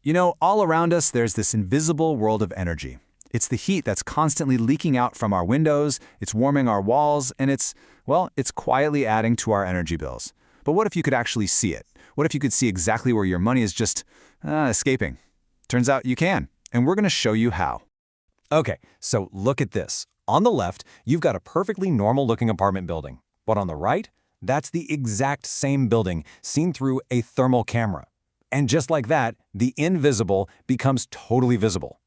You know, all around us, there's this invisible world of energy. It's the heat that's constantly leaking out from our windows, it's warming our walls, and it's quietly adding to our energy bills. But what if you could actually see it? What if you could see exactly where your money is just escaping? Turns out you can, and we're going to show you how. Okay, so look at this. On the left, you've got a perfectly normal-looking apartment building. But on the right, that's the exact same building seen through a thermal camera. And just like that, the invisible becomes totally visible.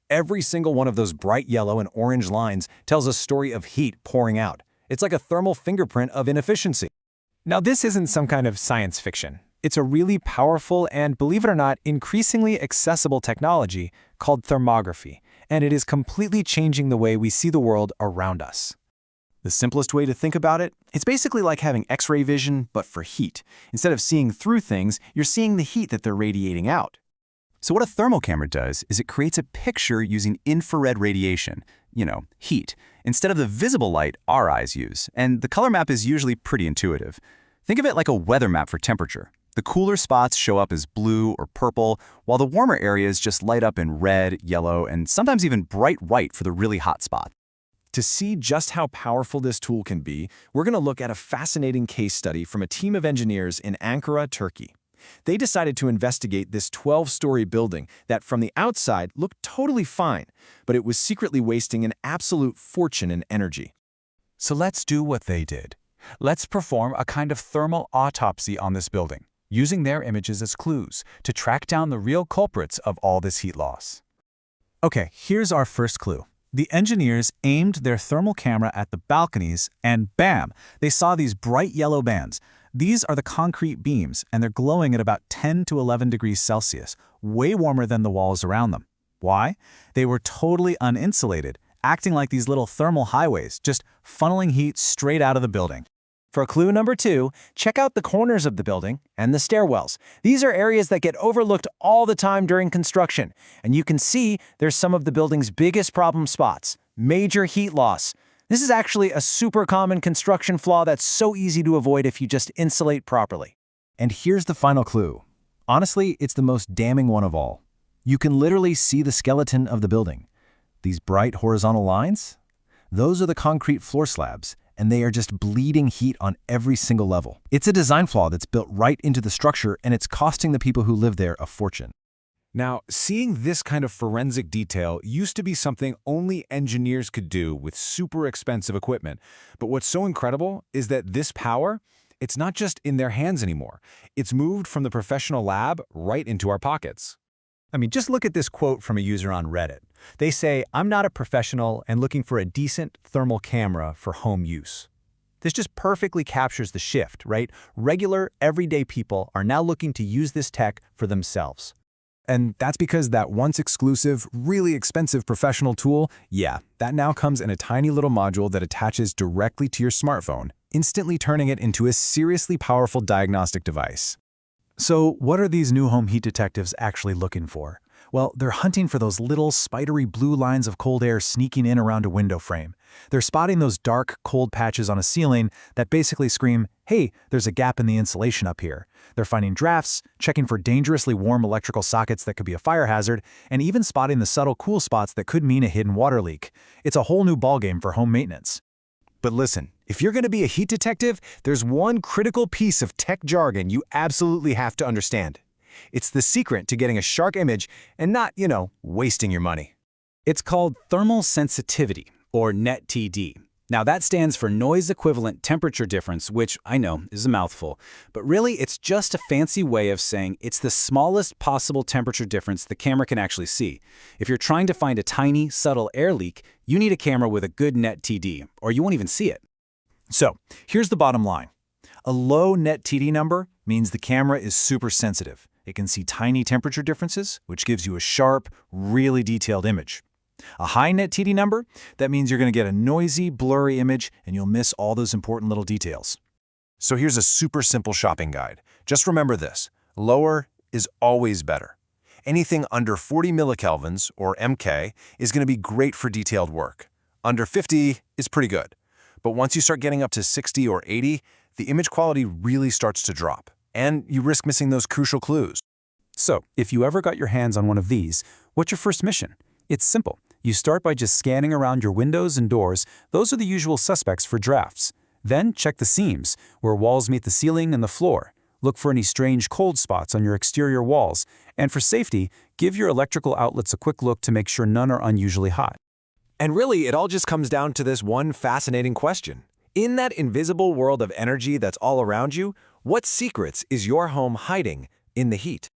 Every single one of those bright yellow and orange lines tells a story of heat pouring out. It's like a thermal fingerprint of inefficiency. Now, this isn't some kind of science fiction. It's a really powerful and, believe it or not, increasingly accessible technology called thermography, and it is completely changing the way we see the world around us. The simplest way to think about it, it's basically like having X-ray vision, but for heat. Instead of seeing through things, you're seeing the heat that they're radiating out. So what a thermal camera does is it creates a picture using infrared radiation, heat, instead of the visible light our eyes use, and the color map is usually pretty intuitive. Think of it like a weather map for temperature. The cooler spots show up as blue or purple, while the warmer areas just light up in red, yellow, and sometimes even bright white for the really hot spots. To see just how powerful this tool can be, we're going to look at a fascinating case study from a team of engineers in Ankara, Turkey. They decided to investigate this 12-story building that from the outside looked totally fine, but it was secretly wasting an absolute fortune in energy. So let's do what they did. Let's perform a kind of thermal autopsy on this building, using their images as clues to track down the real culprits of all this heat loss. Okay, here's our first clue. The engineers aimed their thermal camera at the balconies, and bam, they saw these bright yellow bands. These are the concrete beams, and they're glowing at about 10 to 11 degrees Celsius, way warmer than the walls around them. Why? They were totally uninsulated, acting like these little thermal highways, just funneling heat straight out of the building. For clue number 2, check out the corners of the building and the stairwells. These are areas that get overlooked all the time during construction, and you can see there's some of the building's biggest problem spots: major heat loss. This is actually a super common construction flaw that's so easy to avoid if you just insulate properly. And here's the final clue. Honestly, it's the most damning one of all. You can literally see the skeleton of the building. These bright horizontal lines? Those are the concrete floor slabs, and they are just bleeding heat on every single level. It's a design flaw that's built right into the structure, and it's costing the people who live there a fortune. Now, seeing this kind of forensic detail used to be something only engineers could do with super expensive equipment. But what's so incredible is that this power, it's not just in their hands anymore. It's moved from the professional lab right into our pockets. I mean, just look at this quote from a user on Reddit. They say, "I'm not a professional and looking for a decent thermal camera for home use." This just perfectly captures the shift, right? Regular, everyday people are now looking to use this tech for themselves. And that's because that once exclusive, really expensive professional tool, that now comes in a tiny little module that attaches directly to your smartphone, instantly turning it into a seriously powerful diagnostic device. So what are these new home heat detectives actually looking for? Well, they're hunting for those little spidery blue lines of cold air sneaking in around a window frame. They're spotting those dark, cold patches on a ceiling that basically scream, "Hey, there's a gap in the insulation up here." They're finding drafts, checking for dangerously warm electrical sockets that could be a fire hazard, and even spotting the subtle cool spots that could mean a hidden water leak. It's a whole new ballgame for home maintenance. But listen, if you're going to be a heat detective, there's one critical piece of tech jargon you absolutely have to understand. It's the secret to getting a sharp image and not, wasting your money. It's called thermal sensitivity, or NET TD. Now that stands for noise equivalent temperature difference, which I know is a mouthful, but really it's just a fancy way of saying it's the smallest possible temperature difference the camera can actually see. If you're trying to find a tiny, subtle air leak, you need a camera with a good NET TD, or you won't even see it. So here's the bottom line. A low NET TD number means the camera is super sensitive. It can see tiny temperature differences, which gives you a sharp, really detailed image. A high NET TD number, that means you're going to get a noisy, blurry image and you'll miss all those important little details. So here's a super simple shopping guide. Just remember this: lower is always better. Anything under 40 millikelvins, or MK, is going to be great for detailed work. Under 50 is pretty good. But once you start getting up to 60 or 80, the image quality really starts to drop, and you risk missing those crucial clues. So, if you ever got your hands on one of these, what's your first mission? It's simple. You start by just scanning around your windows and doors. Those are the usual suspects for drafts. Then check the seams, where walls meet the ceiling and the floor. Look for any strange cold spots on your exterior walls. And for safety, give your electrical outlets a quick look to make sure none are unusually hot. And really, it all just comes down to this one fascinating question. In that invisible world of energy that's all around you, what secrets is your home hiding in the heat?